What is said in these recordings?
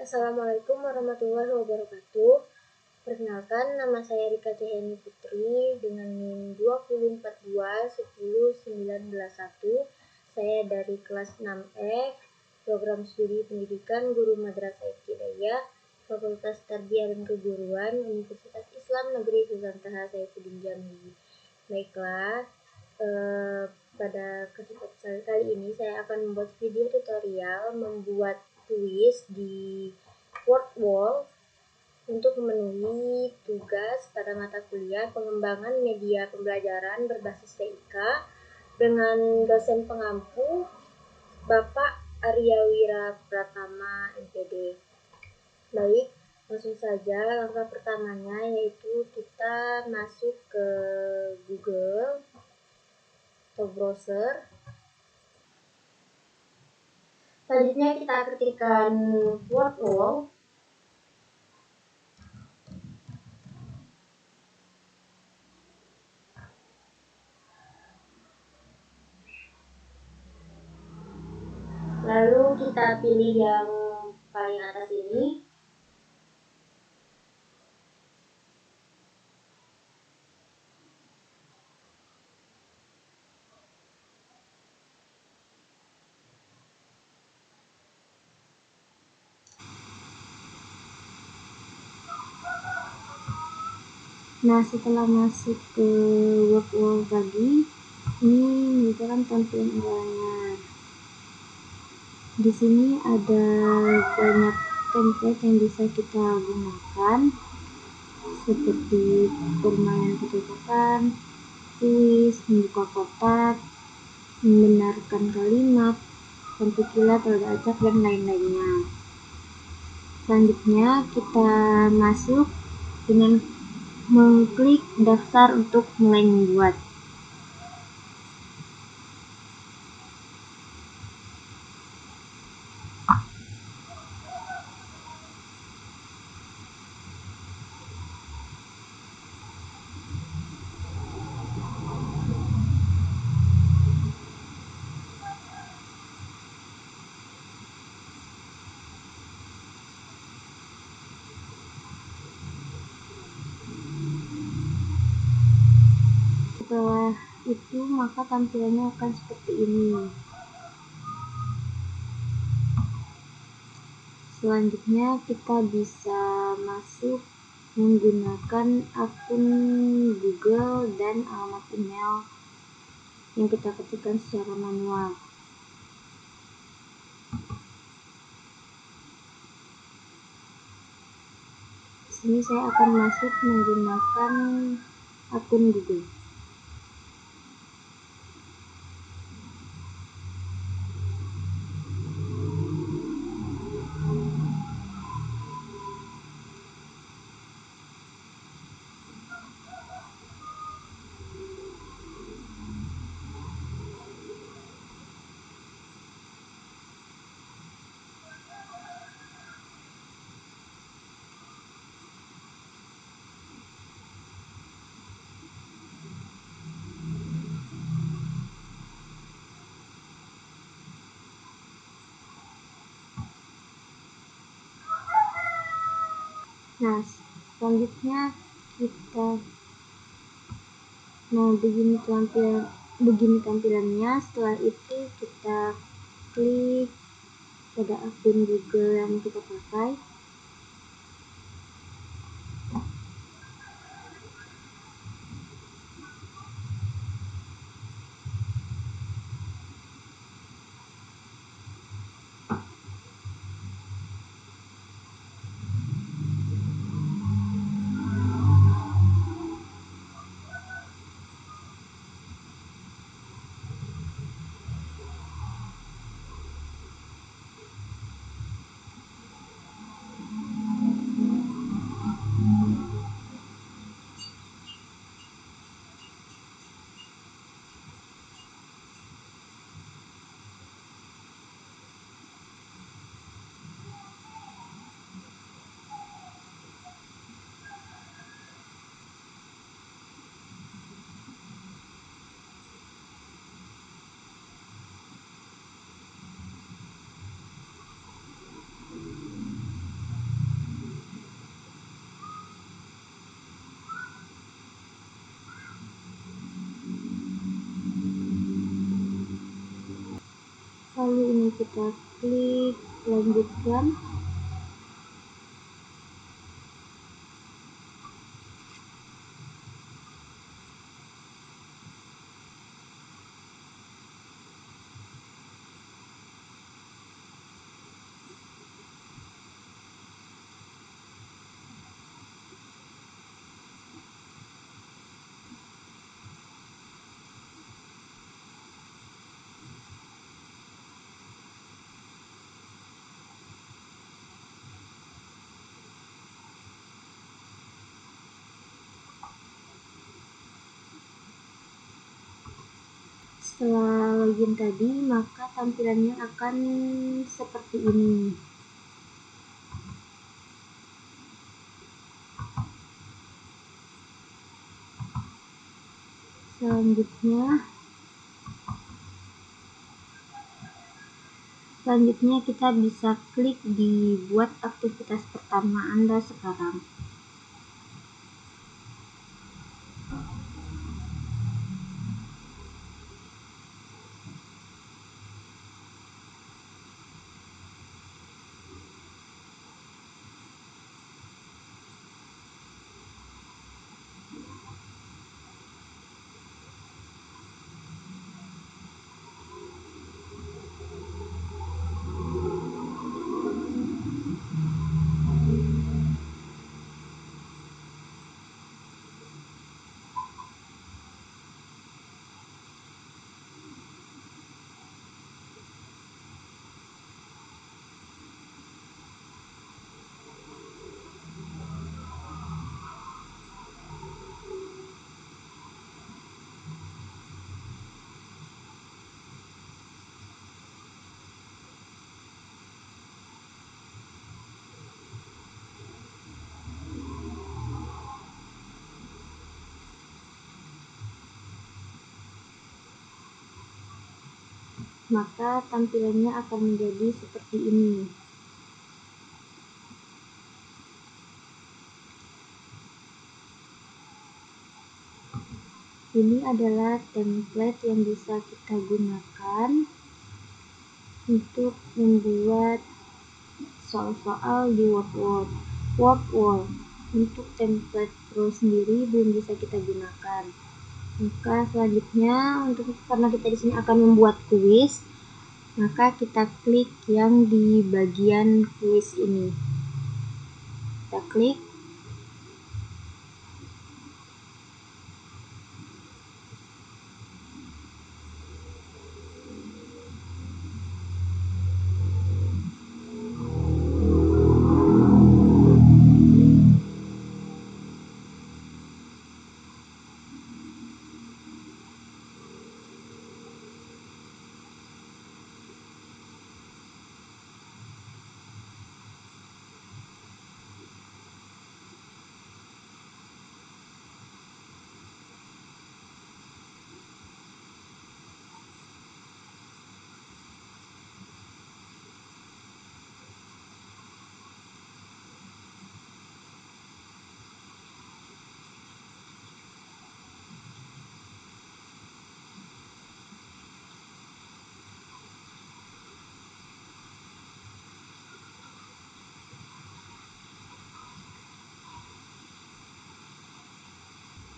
Assalamualaikum warahmatullahi wabarakatuh. Perkenalkan, nama saya Rika Cahayani Putri dengan NIM 204210191. Saya dari kelas 6F, program studi pendidikan guru madrasah ibtidaiyah, Fakultas Tarbiyah dan Keguruan, Universitas Islam Negeri Sultan Taha Saifuddin Jambi. Baiklah, pada kesempatan kali ini saya akan membuat video tutorial membuat kuis di WordWall untuk memenuhi tugas pada mata kuliah pengembangan media pembelajaran berbasis TIK dengan dosen pengampu Bapak Arya Wira Pratama MPD. Baik, langsung saja langkah pertamanya yaitu kita masuk ke Google atau browser. Selanjutnya kita ketikkan WordWall. Lalu kita pilih yang paling atas ini. Nah, setelah masuk ke WordWall tadi, ini menunjukkan tampilan awalnya. Di sini ada banyak template yang bisa kita gunakan, seperti permainan kecocokan, kuis, membuka kotak, membenarkan kalimat, sampai kilat, roda acak, dan lain-lainnya. Selanjutnya kita masuk dengan mengklik daftar untuk mulai membuat. Setelah itu maka tampilannya akan seperti ini. Selanjutnya kita bisa masuk menggunakan akun Google dan alamat email yang kita ketikkan secara manual. Di sini saya akan masuk menggunakan akun Google. Nah, selanjutnya begini tampilannya. Setelah itu kita klik pada akun Google yang kita pakai. kita klik lanjutkan. Setelah login tadi, maka tampilannya akan seperti ini. Selanjutnya kita bisa klik di buat aktivitas pertama Anda sekarang. Maka tampilannya akan menjadi seperti ini. Ini adalah template yang bisa kita gunakan untuk membuat soal-soal di WordWall. Untuk template Pro sendiri belum bisa kita gunakan. Maka selanjutnya, karena kita di sini akan membuat kuis, maka kita klik yang di bagian kuis ini. Kita klik.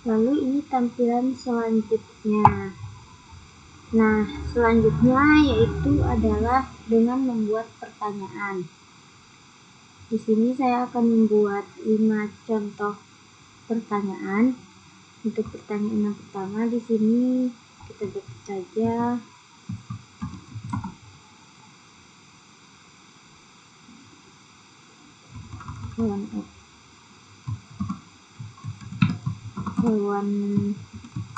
Lalu ini tampilan selanjutnya. Nah, selanjutnya yaitu adalah dengan membuat pertanyaan. Di sini saya akan membuat 5 contoh pertanyaan. Untuk pertanyaan yang pertama di sini kita ketik saja hewan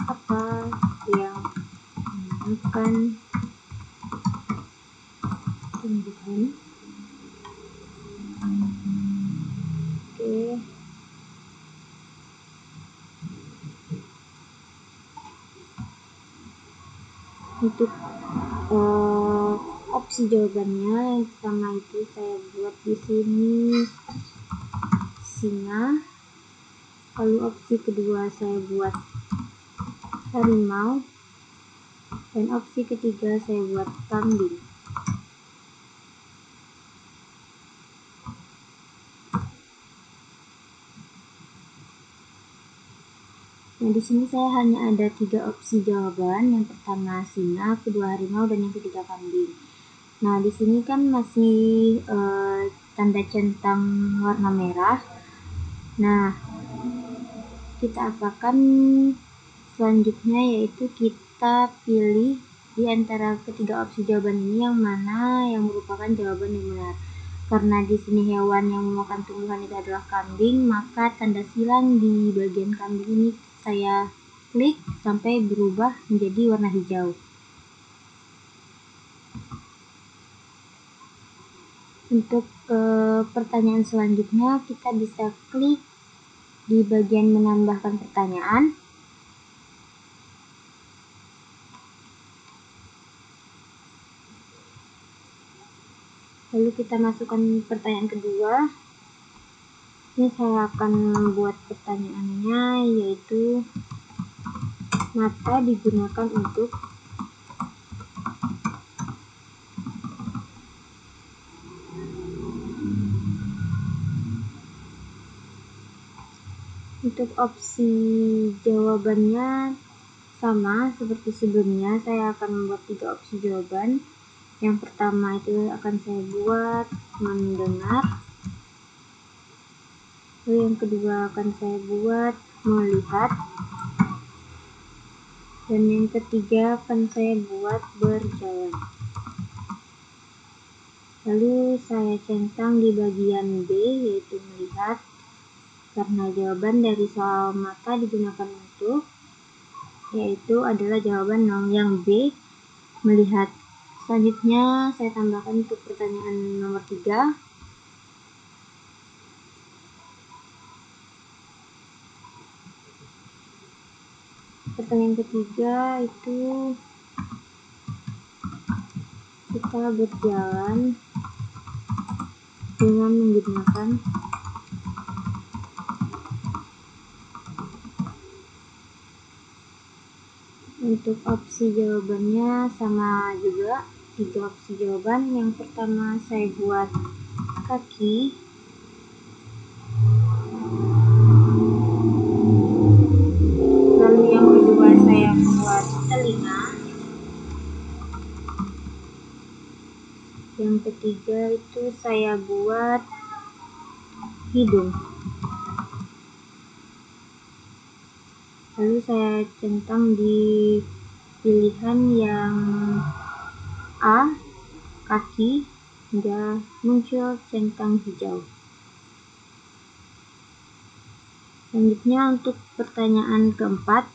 apa yang makan tumbuhan. Oke. Untuk opsi jawabannya yang pertama itu saya buat di sini singa. Lalu opsi kedua saya buat harimau, dan opsi ketiga saya buat kambing. Nah, di sini saya hanya ada 3 opsi jawaban. Yang pertama singa, kedua harimau, dan yang ketiga kambing. Nah, di sini kan masih tanda centang warna merah. Nah, kita apakan selanjutnya, yaitu kita pilih di antara ketiga opsi jawaban ini yang mana yang merupakan jawaban yang benar. Karena di sini hewan yang memakan tumbuhan itu adalah kambing, maka tanda silang di bagian kambing ini saya klik sampai berubah menjadi warna hijau. Untuk pertanyaan selanjutnya, kita bisa klik di bagian menambahkan pertanyaan. Lalu kita masukkan pertanyaan kedua. Ini saya akan membuat pertanyaannya, yaitu mata digunakan untuk opsi jawabannya sama seperti sebelumnya. Saya akan membuat 3 opsi jawaban. Yang pertama itu akan saya buat mendengar. Lalu yang kedua akan saya buat melihat. Dan yang ketiga akan saya buat berjalan. Lalu saya centang di bagian B, yaitu melihat, karena jawaban dari soal mata digunakan untuk, yaitu adalah jawaban yang B, melihat. Selanjutnya saya tambahkan untuk pertanyaan nomor 3. Pertanyaan ketiga itu kita berjalan dengan menggunakan untuk opsi jawabannya sama juga, 3 opsi jawaban. Yang pertama saya buat kaki. Lalu yang kedua saya buat telinga. Yang ketiga itu saya buat hidung. Lalu saya centang di pilihan yang A, kaki, hingga muncul centang hijau. Selanjutnya untuk pertanyaan keempat.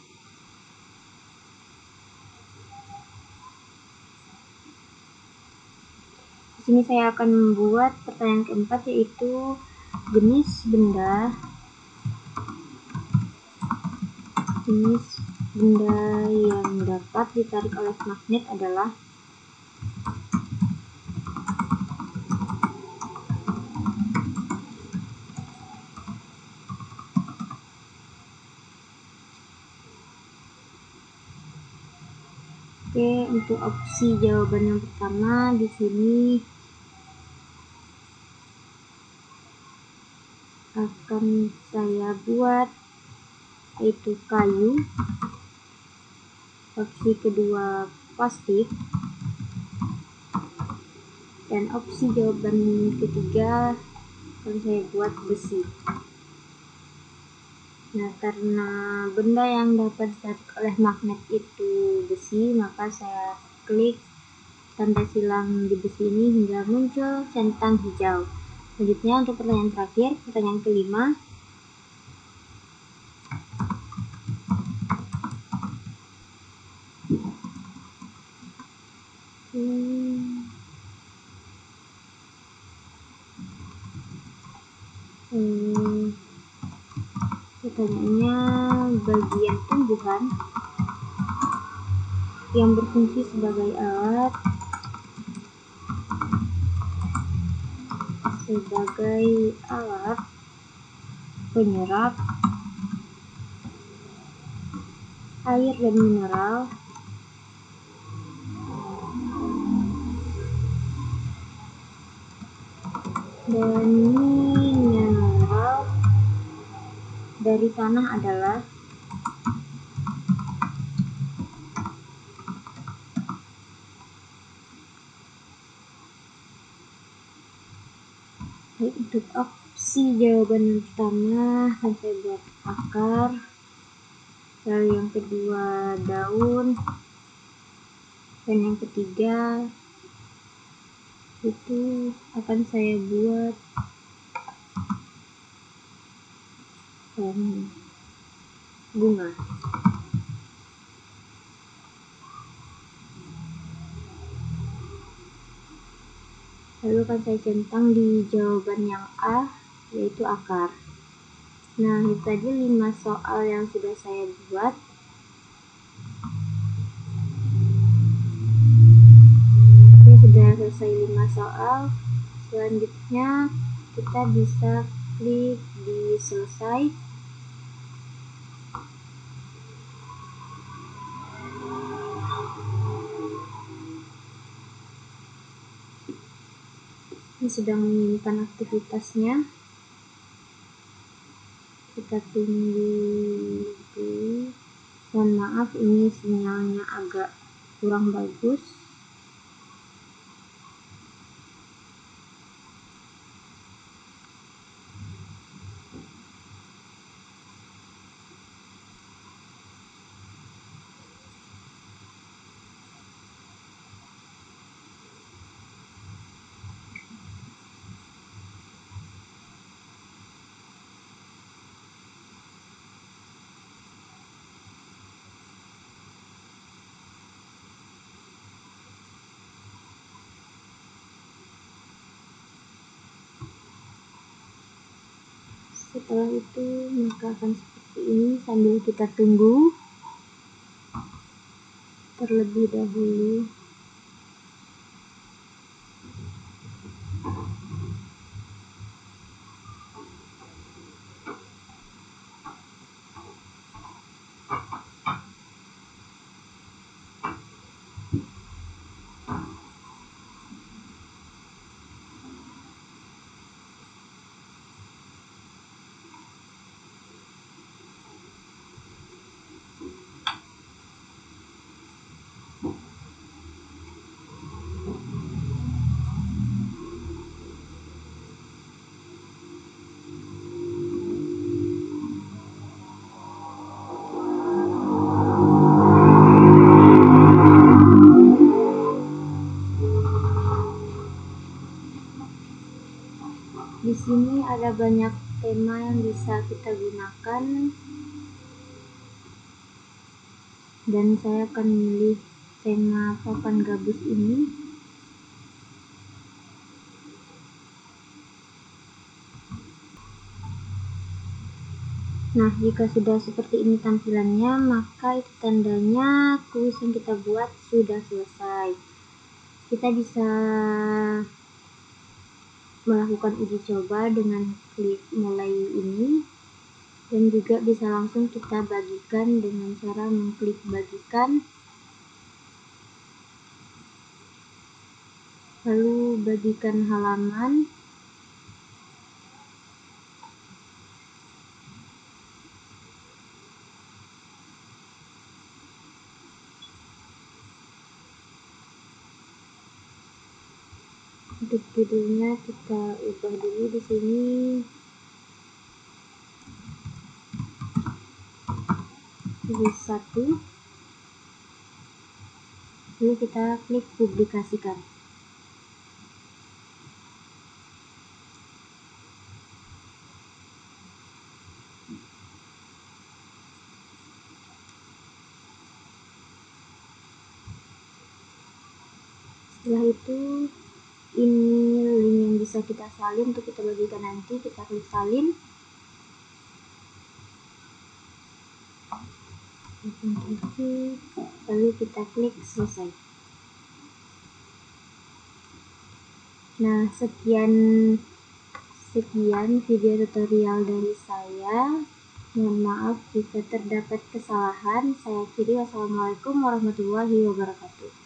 Di sini saya akan membuat pertanyaan keempat, yaitu jenis benda yang dapat ditarik oleh magnet adalah. Oke, untuk opsi jawaban yang pertama di sini akan saya buat, yaitu kayu. Opsi kedua plastik. Dan opsi jawaban ketiga akan saya buat besi. Nah, karena benda yang dapat ditarik oleh magnet itu besi, maka saya klik tanda silang di besi ini hingga muncul centang hijau. Selanjutnya untuk pertanyaan terakhir, pertanyaan kelima. Pertanyaannya, bagian tumbuhan yang berfungsi sebagai alat penyerap air dan mineral dari tanah adalah. Baik, untuk opsi jawaban yang pertama akan saya buat akar, lalu yang kedua daun, dan yang ketiga itu akan saya buat bunga. Lalu akan saya centang di jawaban yang A, yaitu akar. Nah, itu tadi 5 soal yang sudah saya buat. Ini sudah selesai 5 soal. Selanjutnya kita bisa klik di selesai. Ini sedang menyimpan aktivitasnya. Kita tunggu dulu. Mohon maaf, ini sinyalnya agak kurang bagus. Setelah itu maka akan seperti ini sambil kita tunggu terlebih dahulu. Di sini ada banyak tema yang bisa kita gunakan, dan saya akan memilih tema papan gabus ini. Nah, jika sudah seperti ini tampilannya, maka itu tandanya kuis yang kita buat sudah selesai. Kita bisa melakukan uji coba dengan klik mulai ini, dan juga bisa langsung kita bagikan dengan cara mengklik bagikan, lalu bagikan halaman. Untuk judulnya kita ubah dulu di sini. Tulis 1. Lalu kita klik publikasikan. Setelah itu, ini link yang bisa kita salin untuk kita bagikan nanti. Kita klik salin. Lalu kita klik selesai. Nah, sekian video tutorial dari saya. Mohon maaf jika terdapat kesalahan. Saya akhiri. Wassalamualaikum warahmatullahi wabarakatuh.